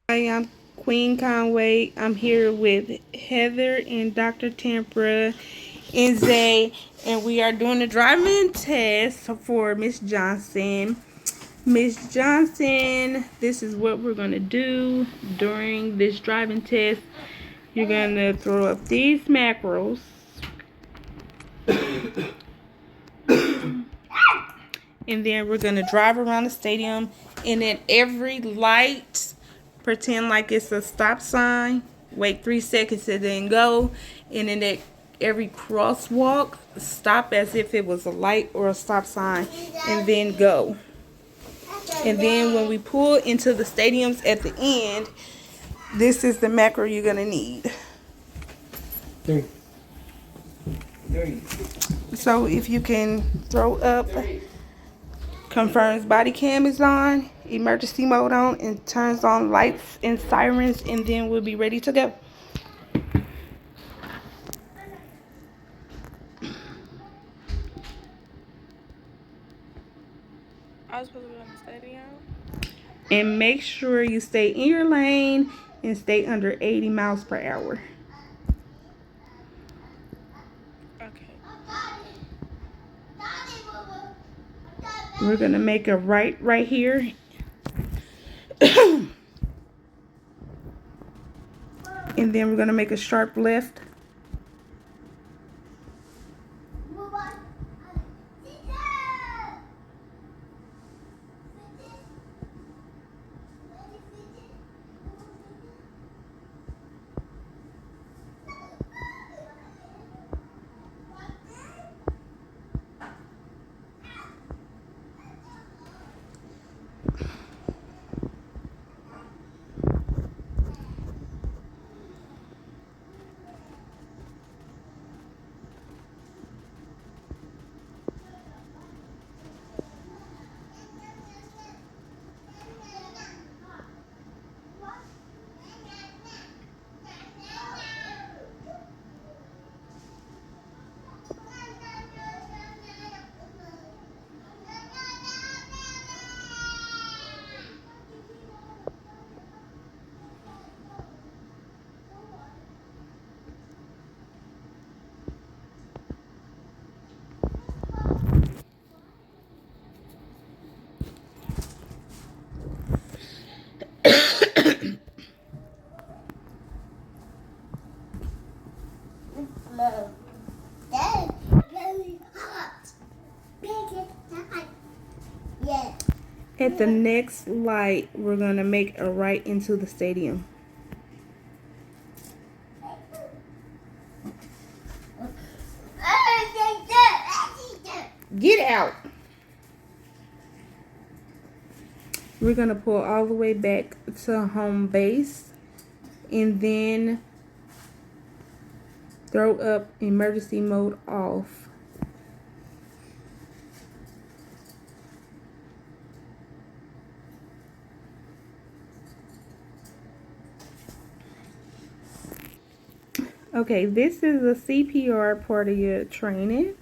Hi, I'm Queen Conway. I'm here with Heather and Dr. Tempera and Zay, and we are doing a driving test for Miss Johnson. Miss Johnson, this is what we're going to do during this driving test. You're going to throw up these macros. And then we're going to drive around the stadium, and at every light, pretend like it's a stop sign, wait 3 seconds and then go, and then at every crosswalk, stop as if it was a light or a stop sign, and then go. And then when we pull into the stadiums at the end, this is the macro you're going to need. Three. So if you can throw up, confirms body cam is on, emergency mode on, and turns on lights and sirens, and then we'll be ready to go. I was supposed to be on the stadium. And make sure you stay in your lane and stay under 80 miles per hour. Okay. We're gonna make a right here. And then we're gonna make a sharp left. At the next light, we're gonna make a right into the stadium. Get out. We're gonna pull all the way back to home base, and then throw up emergency mode off. Okay, this is a CPR part of your training,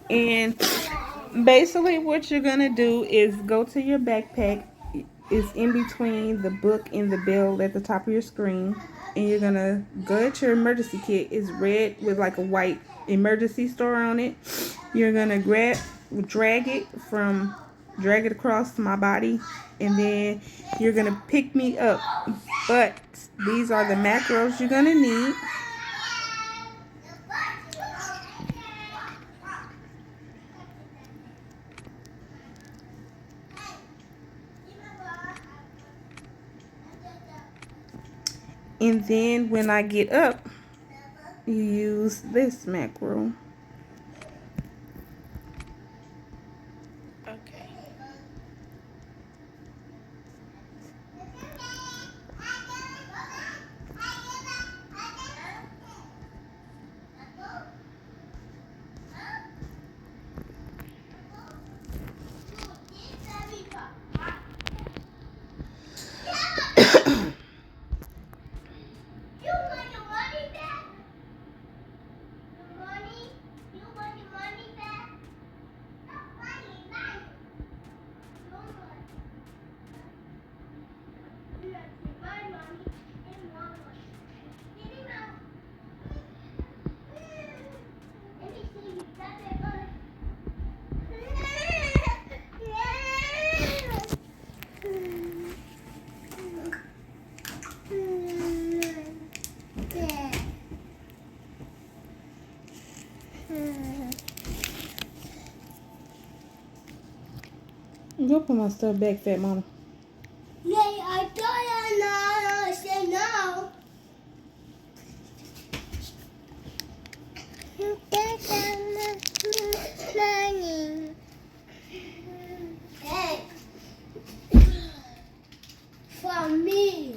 and basically what you're gonna do is go to your backpack. It's in between the book and the bell at the top of your screen, and you're gonna go at your emergency kit. It's red with like a white emergency star on it. You're gonna drag it across my body, and then you're gonna pick me up. But these are the macros you're gonna need. And then when I get up, you use this macro. Okay. Go put my stuff back, fat mama. Yeah, I thought I said no. Hey, for me.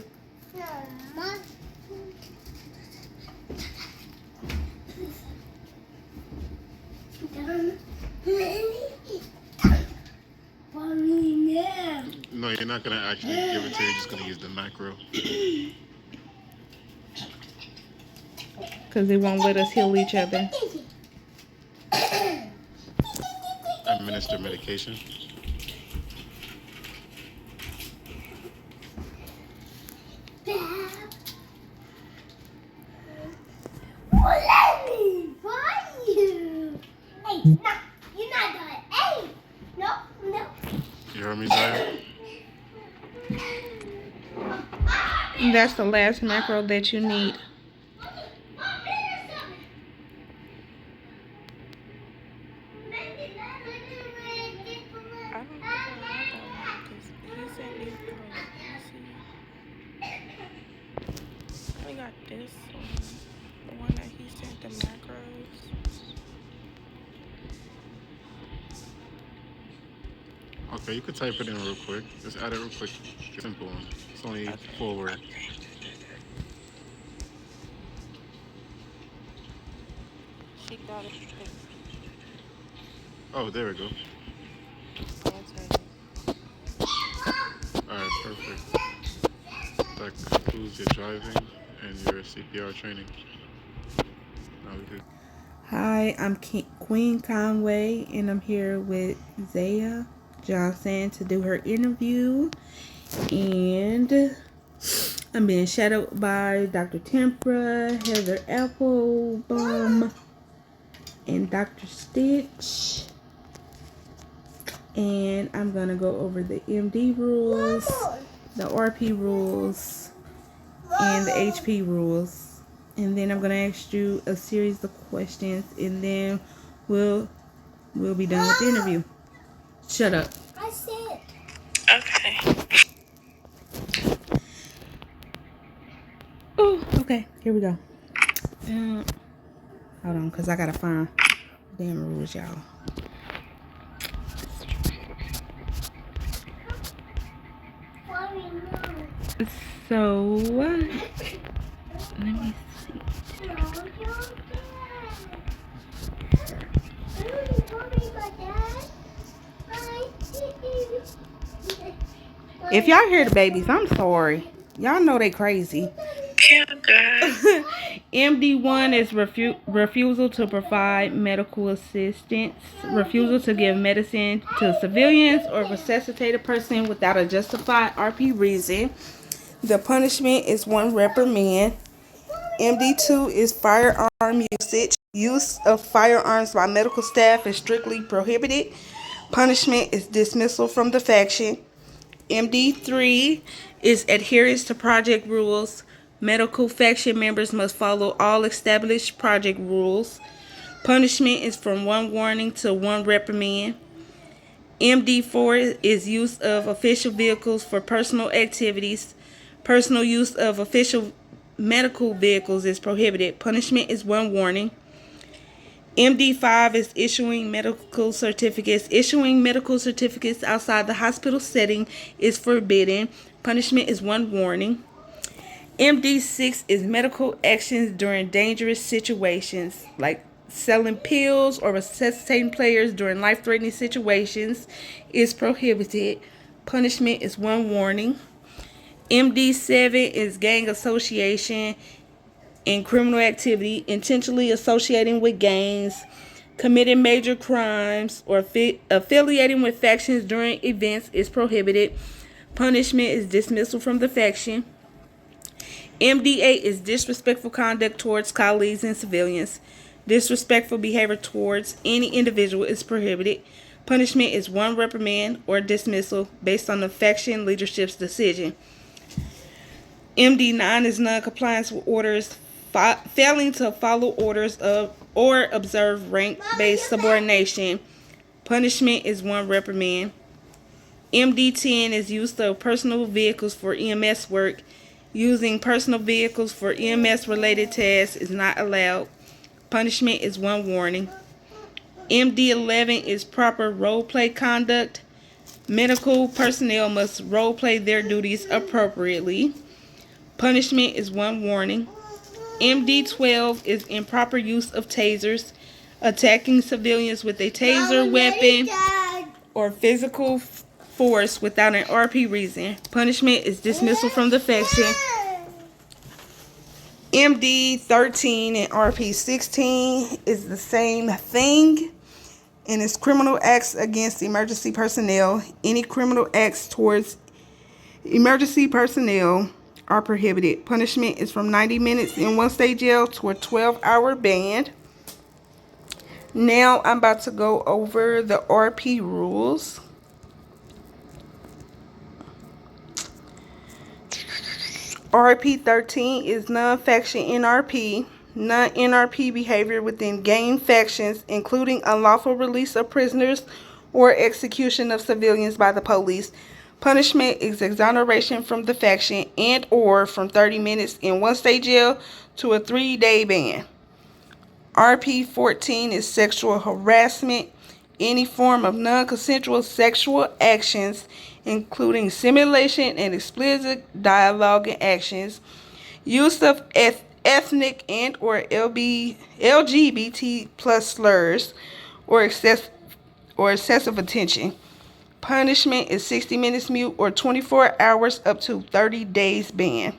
For me now. No, you're not gonna actually give it to her. You're just gonna use the macro. Because they won't let us heal each other. Administer medication. Let me find you. Hey, no, you're not gonna. Hey, no. You heard me, Zaya? That's the last macro that you need. I don't think I want that one because he sent me. I only got this one. The one that he sent the macros. Okay, you could type it in real quick. Just add it real quick. Simple one. It's only 4 words. She got it. Oh, there we go. Answered. Alright, perfect. That concludes your driving and your CPR training. Now we could. Hi, I'm Queen Conway, and I'm here with Zaya Johnson to do her interview. And I'm being shadowed by Dr. Tempera, Heather Applebaum, and Dr. Stitch. And I'm going to go over the MD rules, the RP rules, and the HP rules. And then I'm going to ask you a series of questions, and then we'll be done with the interview. Shut up. I said. Okay. Oh, okay. Here we go. Hold on, because I got to find damn rules, y'all. So, let me see. If y'all hear the babies, I'm sorry. Y'all know they crazy. MD1 is refusal to provide medical assistance, refusal to give medicine to civilians, or resuscitate a person without a justified RP reason. The punishment is 1 reprimand. MD2 is firearm usage. Use of firearms by medical staff is strictly prohibited. Punishment is dismissal from the faction. MD3 is adherence to project rules. Medical faction members must follow all established project rules. Punishment is from 1 warning to 1 reprimand. MD4 is use of official vehicles for personal activities. Personal use of official medical vehicles is prohibited. Punishment is 1 warning. MD5 is issuing medical certificates. Issuing medical certificates outside the hospital setting is forbidden. Punishment is 1 warning. MD6 is medical actions during dangerous situations, like selling pills or resuscitating players during life-threatening situations is prohibited. Punishment is 1 warning. MD7 is gang association and criminal activity, intentionally associating with gangs, committing major crimes, or affiliating with factions during events is prohibited. Punishment is dismissal from the faction. MD8 is disrespectful conduct towards colleagues and civilians. Disrespectful behavior towards any individual is prohibited. Punishment is 1 reprimand or dismissal based on the faction leadership's decision. MD9 is non-compliance with orders, failing to follow orders of or observe rank-based subordination. Punishment is 1 reprimand. MD10 is use of personal vehicles for EMS work. Using personal vehicles for EMS related tasks is not allowed. Punishment is 1 warning. MD11 is proper role play conduct. Medical personnel must role play their duties appropriately. Punishment is 1 warning. MD12 is improper use of tasers. Attacking civilians with a taser weapon or physical force without an RP reason. Punishment is dismissal from the faction. MD13 and RP16 is the same thing, and it's criminal acts against emergency personnel. Any criminal acts towards emergency personnel are prohibited. Punishment is from 90 minutes in 1-state jail to a 12-hour ban. Now I'm about to go over the RP rules. RP 13 is non-faction NRP. Non-NRP behavior within gang factions, including unlawful release of prisoners or execution of civilians by the police. Punishment is exoneration from the faction and or from 30 minutes in 1-state jail to a 3-day ban. RP 14 is sexual harassment. Any form of non-consensual sexual actions, including simulation and explicit dialogue and actions, use of ethnic and or LGBT plus slurs, or excessive attention. Punishment is 60 minutes mute or 24 hours up to 30 days ban.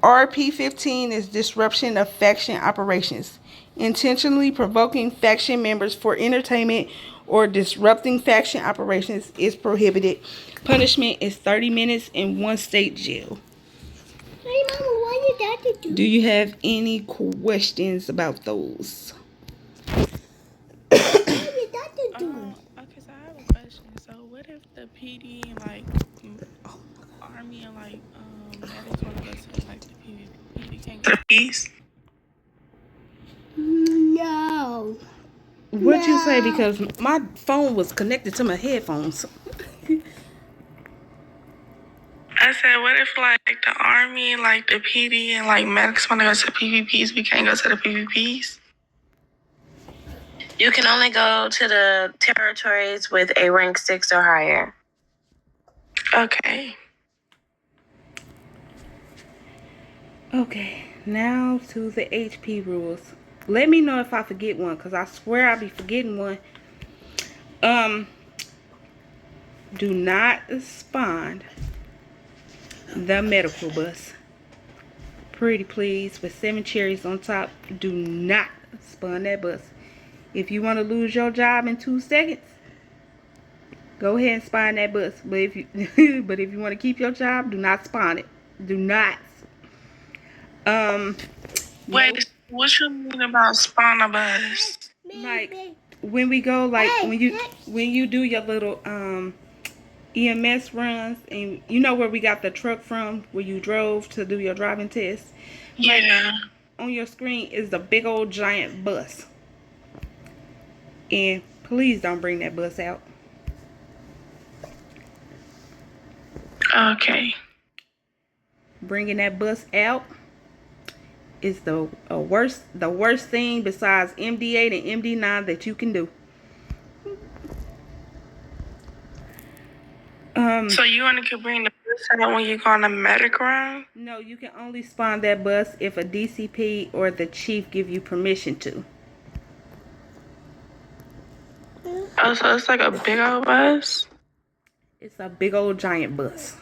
RP 15 is disruption of faction operations. Intentionally provoking faction members for entertainment or disrupting faction operations is prohibited. Punishment is 30 minutes in 1-state jail. Hey, Mama, what did Daddy do? Do you have any questions about those? What did Daddy do? Okay, so I have a question. So what if the PD and like Army and like medics want to go to like the PvP can't go to the East? No. What'd you say? Because my phone was connected to my headphones. I said, what if like the Army and like the PD and like medics want to go to PvPs, we can't go to the PvPs? You can only go to the territories with a rank 6 or higher. Okay. Okay, now to the HP rules. Let me know if I forget one, because I swear I'll be forgetting one. Do not spawn the medical bus. Pretty please, with 7 cherries on top. Do not spawn that bus. If you want to lose your job in 2 seconds, go ahead and spawn that bus. But if you but if you want to keep your job, do not spawn it. Do not. Wait, what you mean about spawn a bus? Like when we go, like when you do your little EMS runs, and you know where we got the truck from, where you drove to do your driving test. Like, Yeah. on your screen is the big old giant bus, and please don't bring that bus out. Okay. Bringing that bus out is the worst thing besides MD8 and MD9 that you can do. So you only could bring the bus out when you go on a medic run? No, you can only spawn that bus if a DCP or the chief give you permission to. Oh, so it's like a big old bus? It's a big old giant bus.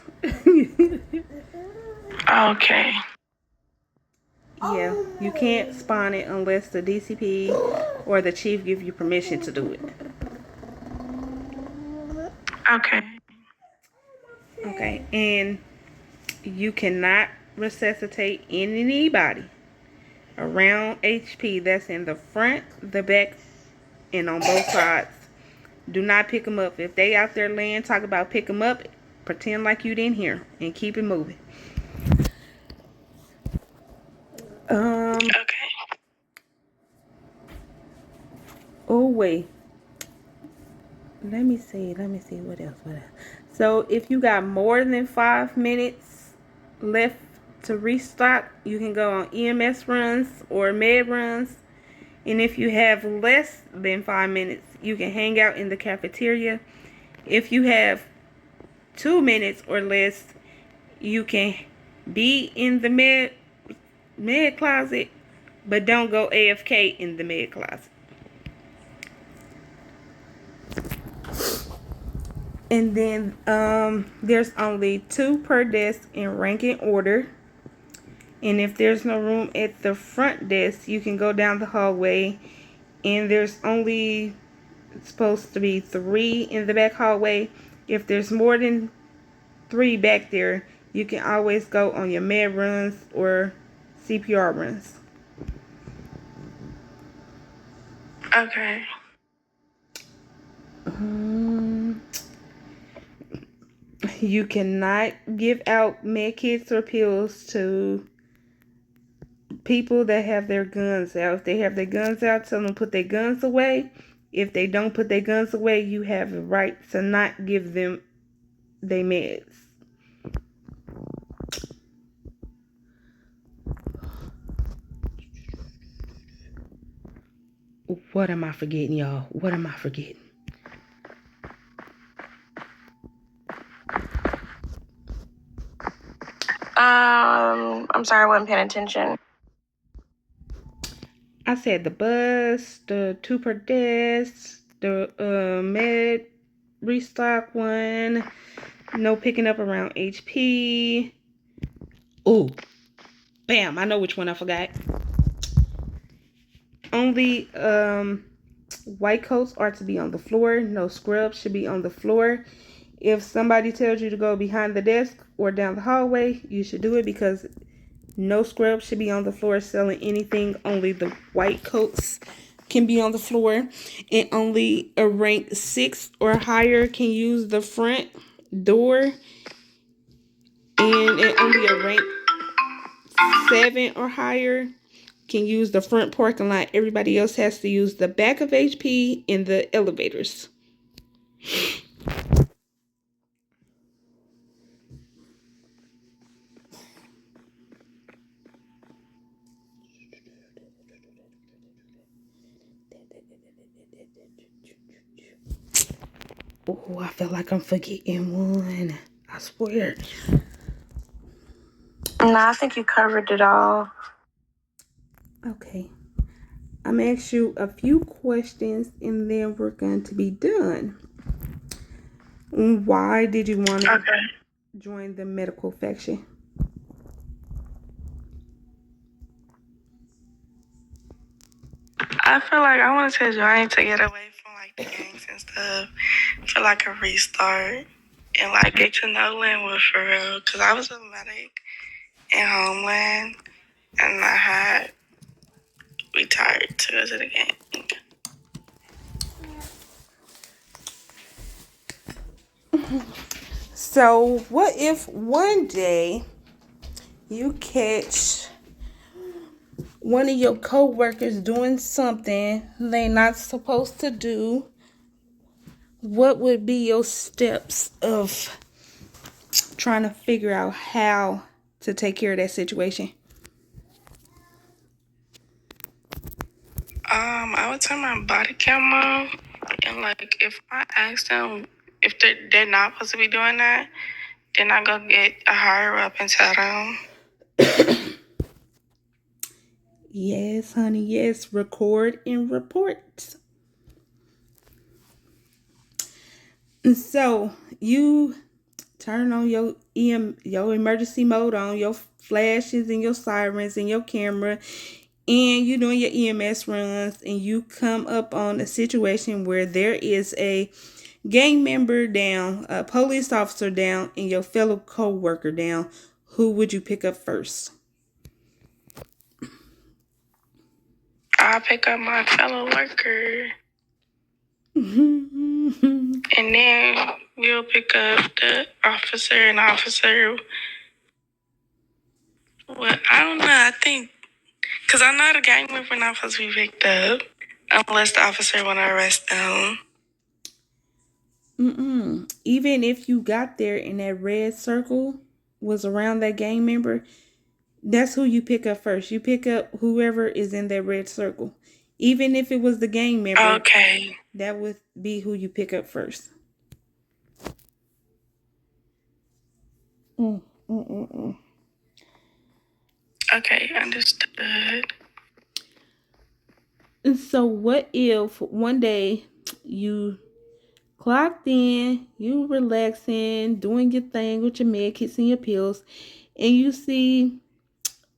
Okay. Yeah, you can't spawn it unless the DCP or the chief give you permission to do it. Okay. Okay, and you cannot resuscitate anybody around HP that's in the front, the back, and on both sides. Do not pick them up. If they out there laying, talk about pick them up, pretend like you didn't hear and keep it moving. Okay. Oh wait. Let me see. What else? So if you got more than 5 minutes left to restock, you can go on EMS runs or med runs. And if you have less than 5 minutes, you can hang out in the cafeteria. If you have 2 minutes or less, you can be in the med closet, but don't go AFK in the med closet. And then there's only 2 per desk in ranking order. And if there's no room at the front desk, you can go down the hallway. And there's only supposed to be 3 in the back hallway. If there's more than 3 back there, you can always go on your med runs or CPR runs. Okay. You cannot give out med kits or pills to people that have their guns out. If they have their guns out, tell them to put their guns away. If they don't put their guns away, you have the right to not give them their meds. What am I forgetting, y'all? What am I forgetting? I'm sorry, I wasn't paying attention. I said the bus, the 2 per desk, the med restock one, no picking up around HP. Oh, bam! I know which one I forgot. Only white coats are to be on the floor. No scrubs should be on the floor. If somebody tells you to go behind the desk or down the hallway, you should do it because no scrubs should be on the floor selling anything. Only the white coats can be on the floor. And only a rank 6 or higher can use the front door. And only a rank 7 or higher can use the front parking lot. Everybody else has to use the back of HP in the elevators. Oh, I feel like I'm forgetting one. I swear. No, I think you covered it all. Okay. I'm going to ask you a few questions and then we're going to be done. Why did you want to join the medical faction? I feel like I want to join to get away from like the gangs and stuff for like a restart and like get to know Linwood for real. Cause I was a medic in Homeland and I had retired to go to the gang. So, what if one day you catch one of your co-workers doing something they're not supposed to do? What would be your steps of trying to figure out how to take care of that situation? I would turn my body cam on and like if I ask them if they're not supposed to be doing that, then I go get a higher up and tell them. Yes, honey, yes. Record and report. And so you turn on your emergency mode on, your flashes and your sirens and your camera, and you're doing your EMS runs, and you come up on a situation where there is a gang member down, a police officer down, and your fellow co-worker down. Who would you pick up first? I'll pick up my fellow worker. And then we'll pick up the officer and officer. Well, I don't know. I think, because I know the gang member not supposed to be picked up unless the officer want to arrest them. Even if you got there and that red circle was around that gang member, that's who you pick up first. You pick up whoever is in that red circle. Even if it was the gang member, Okay. that would be who you pick up first. Mm, mm, mm, mm. Okay, understood. And so, what if one day you clocked in, you relaxing, doing your thing with your med kits and your pills, and you see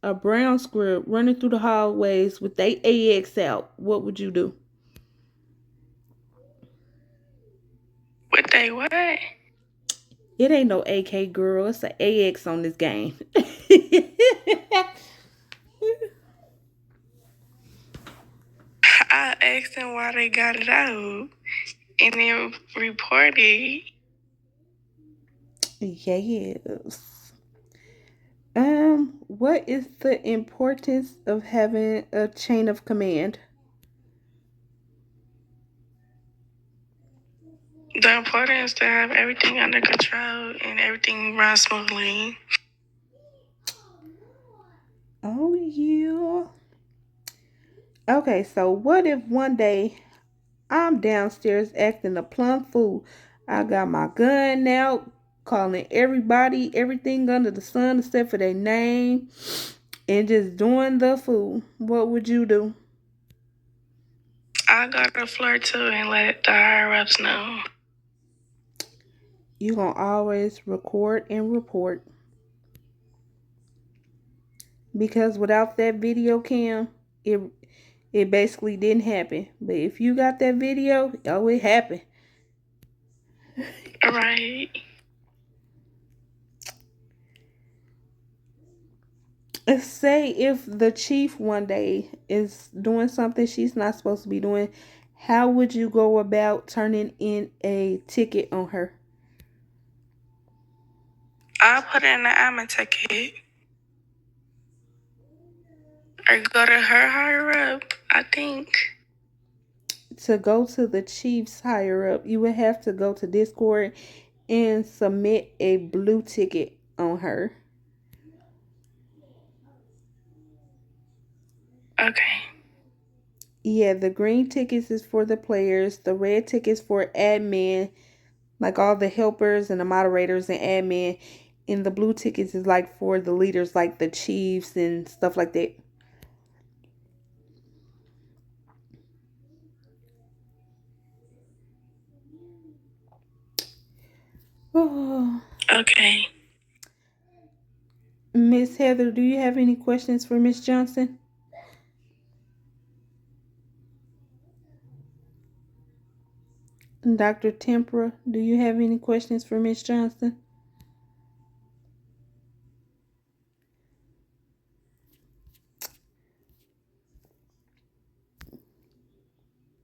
a brown squirrel running through the hallways with their AX out? What would you do? What they what? It ain't no AK, girl. It's an AX on this game. I asked them why they got it out, and then reported. Yes. What is the importance of having a chain of command? The importance to have everything under control and everything run smoothly. Oh, yeah. Okay, so what if one day I'm downstairs acting a plumb fool? I got my gun out, calling everybody, everything under the sun except for their name, and just doing the fool. What would you do? I go to the floor too and let the higher ups know. You gonna always record and report, because without that video cam, it it basically didn't happen. But if you got that video, oh, it happened. Right. Say if the chief one day is doing something she's not supposed to be doing, how would you go about turning in a ticket on her? I'll put it in the admin ticket. Or go to her higher up, I think. To go to the chief's higher up, you would have to go to Discord and submit a blue ticket on her. Okay. Yeah, the green tickets is for the players, the red tickets for admin, like all the helpers and the moderators and admin, and the blue tickets is like for the leaders, like the chiefs and stuff like that. Oh, Okay. Miss Heather, do you have any questions for Miss Johnson? Dr. Tempera, do you have any questions for Miss Johnson?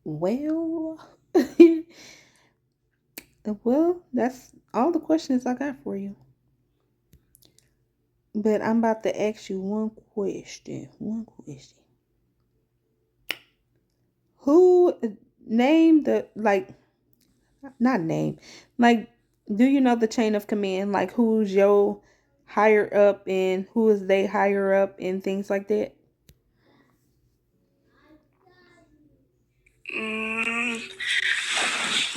Well, well, that's all the questions I got for you. But I'm about to ask you one question. One question. Who named the, like, not name, like, do you know the chain of command? Like, who's your higher up and who is they higher up and things like that?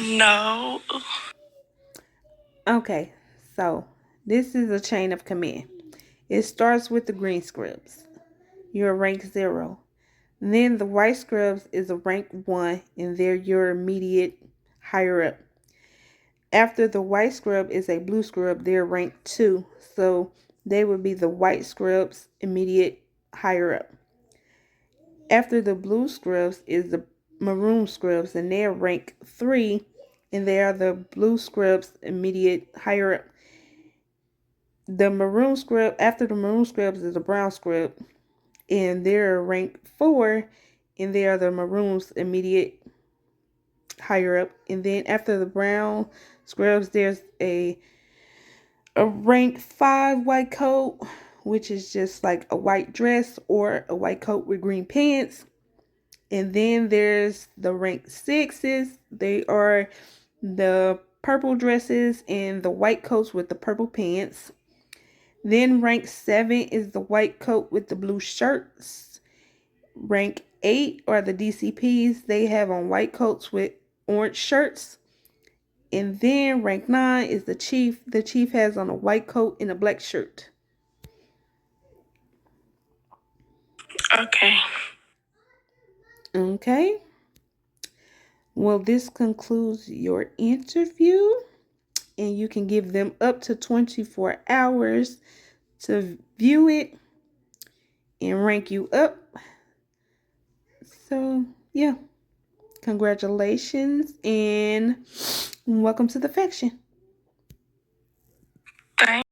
No. Okay, so this is a chain of command. It starts with the green scrubs. You're rank 0. Then the white scrubs is a rank 1 and they're your immediate higher up. After the white scrub is a blue scrub, they're rank 2. So they would be the white scrubs immediate higher up. After the blue scrubs is the maroon scrubs and they're rank 3 and they are the blue scrubs immediate higher up. The maroon scrub, after the maroon scrubs is a brown scrub and they're rank 4 and they are the maroons immediate higher up. And then after the brown scrubs there's a rank 5 white coat, which is just like a white dress or a white coat with green pants. And then there's the rank 6s. They are the purple dresses and the white coats with the purple pants. Then rank 7 is the white coat with the blue shirts. Rank 8 are the DCPs. They have on white coats with orange shirts. And then rank 9 is the chief. The chief has on a white coat and a black shirt. Okay. Okay. Well, this concludes your interview, and you can give them up to 24 hours to view it and rank you up. So, yeah. Congratulations and welcome to the faction. Thank